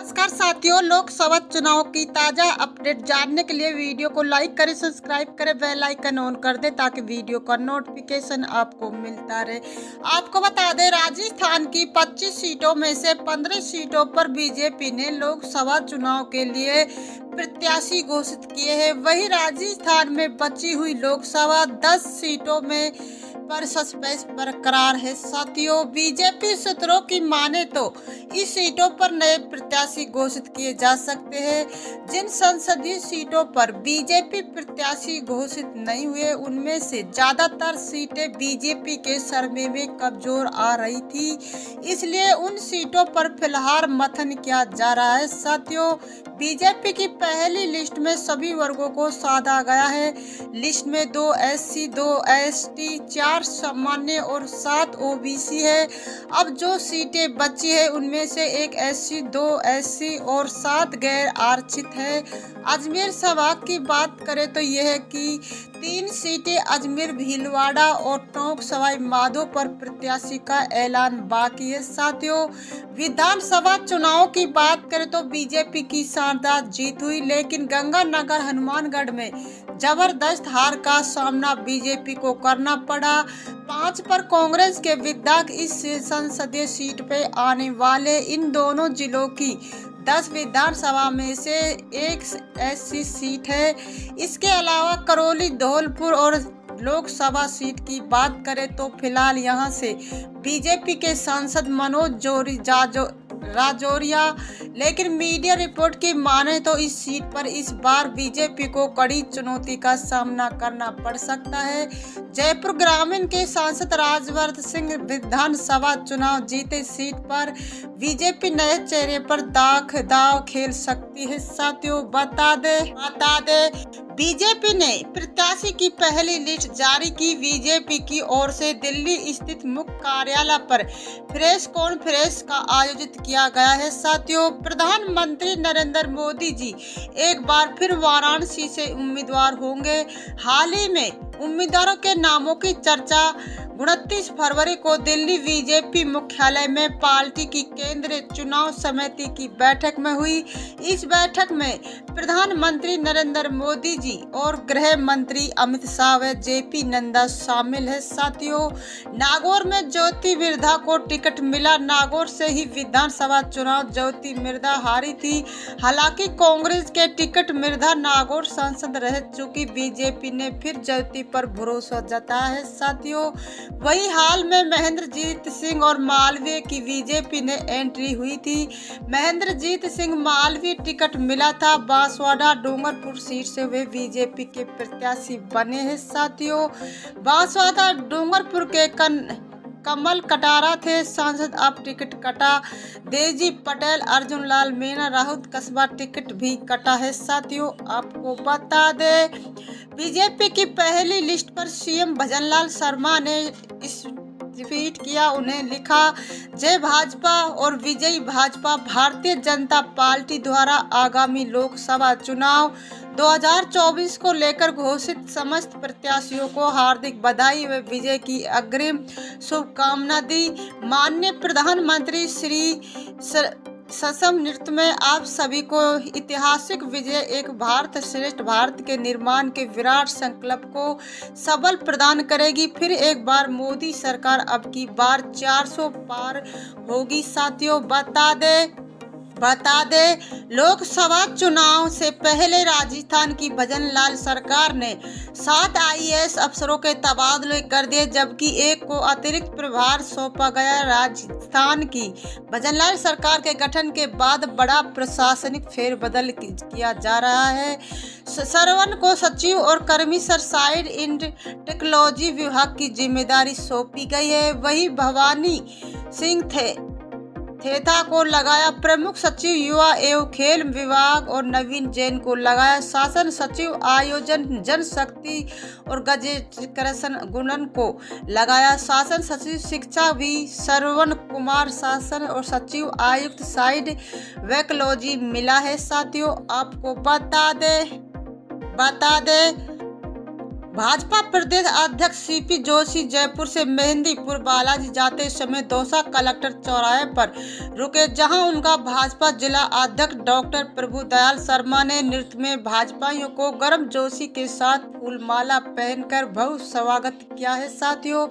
नमस्कार साथियों, लोकसभा चुनाव की ताजा अपडेट जानने के लिए वीडियो को लाइक करें, सब्सक्राइब करें, बेल आइकन ऑन कर दें ताकि वीडियो का नोटिफिकेशन आपको मिलता रहे। आपको बता दें, राजस्थान की 25 सीटों में से 15 सीटों पर बीजेपी ने लोकसभा चुनाव के लिए प्रत्याशी घोषित किए हैं। वहीं राजस्थान में बची हुई लोकसभा 10 सीटों में पर सस्पेंस बरकरार है। साथियों, बीजेपी सूत्रों की माने तो इस सीटों पर नए प्रत्याशी घोषित किए जा सकते हैं। जिन संसदीय सीटों पर बीजेपी प्रत्याशी घोषित नहीं हुए, उनमें से ज्यादातर सीटें बीजेपी के सरमे में कमजोर आ रही थी, इसलिए उन सीटों पर फिलहाल मंथन किया जा रहा है। साथियों, बीजेपी की पहली लिस्ट में सभी वर्गों को साधा गया है। लिस्ट में 2 SC, 2 ST, 4 सामान्य और 7 OBC है। अब जो सीटें बची है उनमें से 1 SC, 2 SC और 7 गैर आरक्षित है। अजमेर संभाग की बात करें तो यह है कि 3 सीटें अजमेर, भीलवाड़ा और टोंक सवाई माधो पर प्रत्याशी का ऐलान बाकी है। साथियों, विधानसभा चुनाव की बात करें तो बीजेपी की शानदार जीत हुई, लेकिन गंगानगर, हनुमानगढ़ में जबरदस्त हार का सामना बीजेपी को करना पड़ा। 5 पर कांग्रेस के विधायक इस संसदीय सीट पे आने वाले। इन दोनों जिलों की 10 विधानसभा में से 1 SC सीट है। इसके अलावा करौली, धौलपुर और लोकसभा सीट की बात करें तो फिलहाल यहां से बीजेपी के सांसद मनोज राजौरिया, लेकिन मीडिया रिपोर्ट की माने तो इस सीट पर इस बार बीजेपी को कड़ी चुनौती का सामना करना पड़ सकता है। जयपुर ग्रामीण के सांसद राजवर्धन सिंह विधानसभा चुनाव जीते सीट पर बीजेपी नए चेहरे पर दाव खेल सकती है। साथियों, बता दे बीजेपी ने प्रत्याशी की पहली लिस्ट जारी की। बीजेपी की ओर से दिल्ली स्थित मुख्य कार्यालय पर प्रेस कॉन्फ्रेंस का आयोजित किया गया है। साथियों, प्रधानमंत्री नरेंद्र मोदी जी एक बार फिर वाराणसी से उम्मीदवार होंगे। हाल ही में उम्मीदवारों के नामों की चर्चा 29 फरवरी को दिल्ली बीजेपी मुख्यालय में पार्टी की केंद्रीय चुनाव समिति की बैठक में हुई। इस बैठक में प्रधानमंत्री नरेंद्र मोदी जी और गृह मंत्री अमित शाह व JP नड्डा शामिल है। साथियों, नागौर में ज्योति मिर्धा को टिकट मिला। नागौर से ही विधानसभा चुनाव ज्योति मिर्धा हारी थी। हालांकि कांग्रेस के टिकट मिर्धा नागौर सांसद रह चुकी बीजेपी ने फिर ज्योति पर भरोसा जताया है। साथियों, वही हाल में महेंद्रजीत सिंह और मालवीय की बीजेपी ने एंट्री हुई थी। महेंद्रजीत सिंह मालवीय टिकट मिला था। बांसवाड़ा डूंगरपुर सीट से वे बीजेपी के प्रत्याशी बने हैं। साथियों, बांसवाड़ा डूंगरपुर के कमल कटारा थे सांसद, अब टिकट कटा। देवजी पटेल, अर्जुन लाल मीणा, राहुल कस्बा टिकट भी कटा है। साथियों, आपको बता दे, बीजेपी की पहली लिस्ट पर CM भजनलाल शर्मा ने इस ट्वीट किया। उन्हें लिखा, जय भाजपा और विजयी भाजपा। भारतीय जनता पार्टी द्वारा आगामी लोकसभा चुनाव 2024 को लेकर घोषित समस्त प्रत्याशियों को हार्दिक बधाई व विजय की अग्रिम शुभकामना दी। माननीय प्रधानमंत्री श्री ससम नृत्य में आप सभी को ऐतिहासिक विजय, एक भारत श्रेष्ठ भारत के निर्माण के विराट संकल्प को सबल प्रदान करेगी। फिर एक बार मोदी सरकार अब की बार 400 पार होगी। साथियों, बता दे लोकसभा चुनाव से पहले राजस्थान की भजनलाल सरकार ने 7 IAS अफसरों के तबादले कर दिए, जबकि एक को अतिरिक्त प्रभार सौंपा गया। राजस्थान की भजनलाल सरकार के गठन के बाद बड़ा प्रशासनिक फेरबदल किया जा रहा है। सरवन को सचिव और कर्मचारी साइड एंड टेक्नोलॉजी विभाग की जिम्मेदारी सौंपी गई है। वही भवानी सिंह थेथा को लगाया प्रमुख सचिव युवा एवं खेल विभाग और नवीन जैन को लगाया शासन सचिव आयोजन जनशक्ति और गजेशन गुणन को लगाया शासन सचिव शिक्षा भी श्रवण कुमार शासन और सचिव आयुक्त साइड वैकलॉजी मिला है। साथियों, आपको बता दे भाजपा प्रदेश अध्यक्ष सीपी जोशी जयपुर से मेहंदीपुर बालाजी जाते समय दौसा कलेक्टर चौराहे पर रुके, जहां उनका भाजपा जिला अध्यक्ष डॉक्टर प्रभुदयाल शर्मा ने नृत्य में भाजपाइयों को गर्म जोशी के साथ फूलमाला पहनकर भव्य स्वागत किया है। साथियों,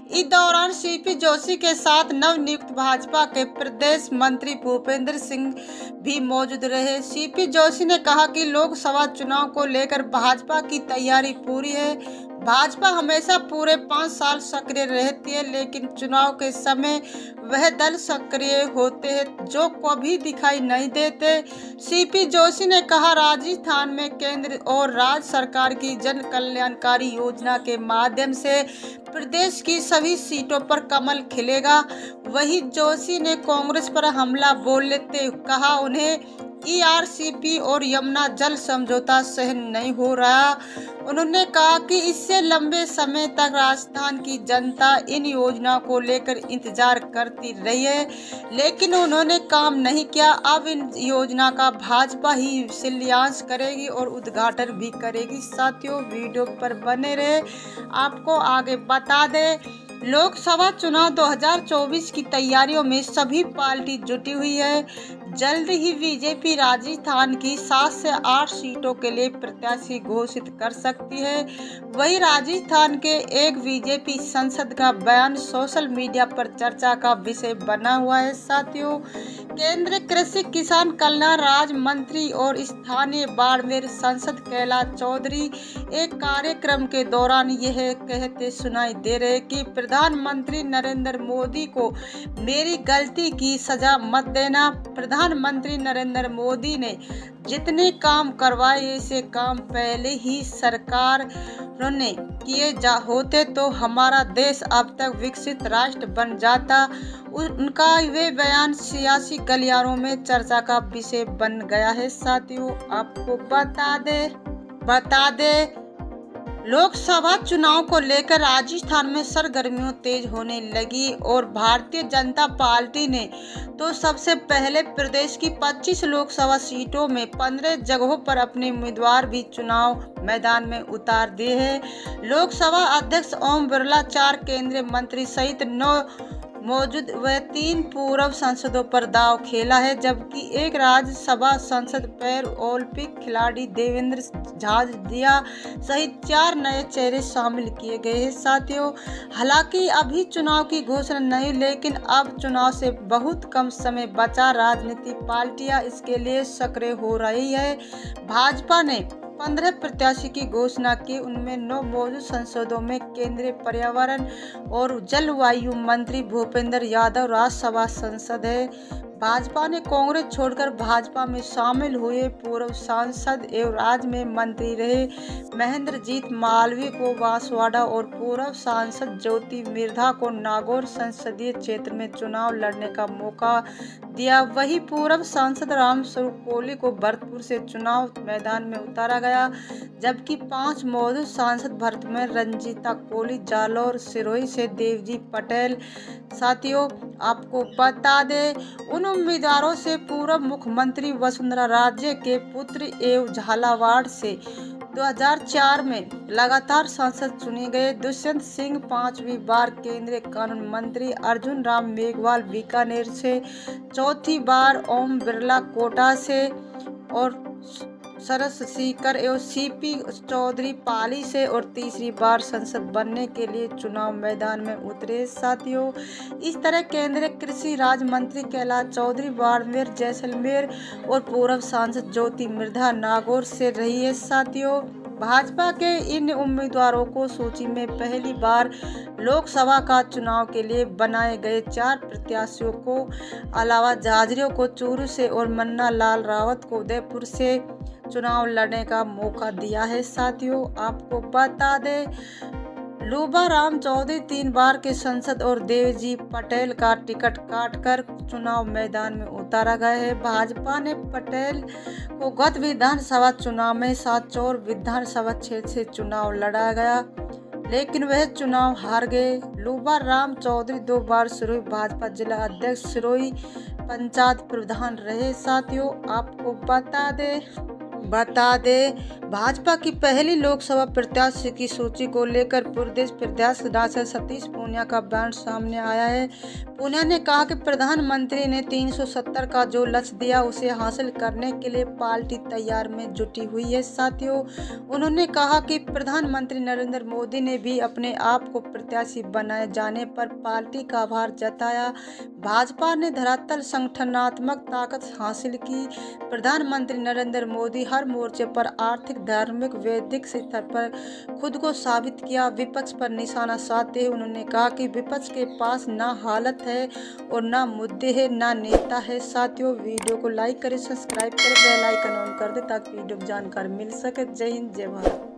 इस दौरान सीपी जोशी के साथ नवनियुक्त भाजपा के प्रदेश मंत्री भूपेंद्र सिंह भी मौजूद रहे। सीपी जोशी ने कहा कि लोकसभा चुनाव को लेकर भाजपा की तैयारी पूरी है। भाजपा हमेशा पूरे 5 साल सक्रिय रहती है, लेकिन चुनाव के समय वह दल सक्रिय होते हैं जो कभी दिखाई नहीं देते। सीपी जोशी ने कहा, राजस्थान में केंद्र और राज्य सरकार की जन कल्याणकारी योजना के माध्यम से प्रदेश की सभी सीटों पर कमल खिलेगा। वहीं जोशी ने कांग्रेस पर हमला बोलते कहा, उन्हें ERCP और यमुना जल समझौता सहन नहीं हो रहा। उन्होंने कहा कि इससे लंबे समय तक राजस्थान की जनता इन योजनाओं को लेकर इंतजार करती रही है, लेकिन उन्होंने काम नहीं किया। अब इन योजना का भाजपा ही शिलान्यास करेगी और उद्घाटन भी करेगी। साथियों, वीडियो पर बने रहे। आपको आगे बता दें, लोकसभा चुनाव 2024 की तैयारियों में सभी पार्टी जुटी हुई है। जल्द ही बीजेपी राजस्थान की 7 से 8 सीटों के लिए प्रत्याशी घोषित कर सकती है। वहीं राजस्थान के एक बीजेपी सांसद का बयान सोशल मीडिया पर चर्चा का विषय बना हुआ है। साथियों, केंद्रीय कृषि किसान कल्याण राज्य मंत्री और स्थानीय बाड़मेर सांसद कैलाश चौधरी एक कार्यक्रम के दौरान यह कहते सुनाई दे रहे कि प्रधानमंत्री नरेंद्र मोदी को मेरी गलती की सजा मत देना। प्रधानमंत्री नरेंद्र मोदी ने जितने काम करवाए, ऐसे काम पहले ही सरकार ने किए होते तो हमारा देश अब तक विकसित राष्ट्र बन जाता। उनका वे बयान सियासी गलियारों में चर्चा का विषय बन गया है। साथियों, आपको बता दे लोकसभा चुनाव को लेकर राजस्थान में सरगर्मियां तेज होने लगी और भारतीय जनता पार्टी ने तो सबसे पहले प्रदेश की 25 लोकसभा सीटों में 15 जगहों पर अपने उम्मीदवार भी चुनाव मैदान में उतार दिए हैं। लोकसभा अध्यक्ष ओम बिरला, 4 केंद्रीय मंत्री सहित 9 मौजूद व 3 पूर्व सांसदों पर दांव खेला है, जबकि एक राज्यसभा सांसद पैर ओलंपिक खिलाड़ी देवेंद्र झाझड़िया सहित 4 नए चेहरे शामिल किए गए हैं। साथियों, हालांकि अभी चुनाव की घोषणा नहीं, लेकिन अब चुनाव से बहुत कम समय बचा। राजनीतिक पार्टियां इसके लिए सक्रिय हो रही है। भाजपा ने 15 प्रत्याशी की घोषणा की, उनमें 9 मौजूद सांसदों में केंद्रीय पर्यावरण और जलवायु मंत्री भूपेंद्र यादव राज्यसभा सांसद है। भाजपा ने कांग्रेस छोड़कर भाजपा में शामिल हुए पूर्व सांसद एवं राज्य में मंत्री रहे महेंद्रजीत मालवीय को बांसवाड़ा और पूर्व सांसद ज्योति मिर्धा को नागौर संसदीय क्षेत्र में चुनाव लड़ने का मौका दिया। वहीं पूर्व सांसद रामस्वरूप कोहली को भरतपुर से चुनाव मैदान में उतारा गया, जबकि 5 मौजूद सांसद भरतपुर में रंजीता कोहली, जालौर सिरोही से देवजी पटेल। साथियों, आपको बता दें, उन उम्मीदवारों से पूर्व मुख्यमंत्री वसुंधरा राजे के पुत्र एवं झालावाड़ से 2004 में लगातार सांसद चुने गए दुष्यंत सिंह 5वीं बार केंद्रीय कानून मंत्री, अर्जुन राम मेघवाल बीकानेर से 4थी बार, ओम बिरला कोटा से और सरस सीकर एवं सीपी चौधरी पाली से और 3री बार संसद बनने के लिए चुनाव मैदान में उतरे। साथियों, इस तरह केंद्रीय कृषि राज्य मंत्री कैलाश चौधरी बाड़मेर जैसलमेर और पूर्व सांसद ज्योति मिर्धा नागौर से रही है। साथियों, भाजपा के इन उम्मीदवारों को सूची में पहली बार लोकसभा का चुनाव के लिए बनाए गए 4 प्रत्याशियों को अलावा झाझड़िया को चूरू से और मन्ना लाल रावत को उदयपुर से चुनाव लड़ने का मौका दिया है। साथियों, आपको बता दें, लूबा राम चौधरी 3 बार के सांसद और देवजी पटेल का टिकट काटकर चुनाव मैदान में उतारा गया है। भाजपा ने पटेल को गत विधानसभा चुनाव में साचौर विधानसभा क्षेत्र से चुनाव लड़ा गया, लेकिन वह चुनाव हार गए। लूबा राम चौधरी 2 बार सिरोही भाजपा जिला अध्यक्ष, सिरोही पंचायत प्रधान रहे। साथियों, आपको बता दें, बता दें, भाजपा की पहली लोकसभा प्रत्याशी की सूची को लेकर प्रदेश प्रत्याशी डॉक्टर सतीश पूनिया का बयान सामने आया है। पूनिया ने कहा कि प्रधानमंत्री ने 370 का जो लक्ष्य दिया उसे हासिल करने के लिए पार्टी तैयार में जुटी हुई है। साथियों, उन्होंने कहा कि प्रधानमंत्री नरेंद्र मोदी ने भी अपने आप को प्रत्याशी बनाए जाने पर पार्टी का आभार जताया। भाजपा ने धरातल संगठनात्मक ताकत हासिल की। प्रधानमंत्री नरेंद्र मोदी हर मोर्चे पर आर्थिक, धार्मिक, वैश्विक स्तर पर खुद को साबित किया। विपक्ष पर निशाना साधते हुए उन्होंने कहा कि विपक्ष के पास ना हालत है और ना मुद्दे है, ना नेता है। साथियों, वीडियो को लाइक करें, सब्सक्राइब करें, बेल आइकन ऑन कर दें ताकि वीडियो की जानकारी मिल सके। जय हिंद, जय भारत।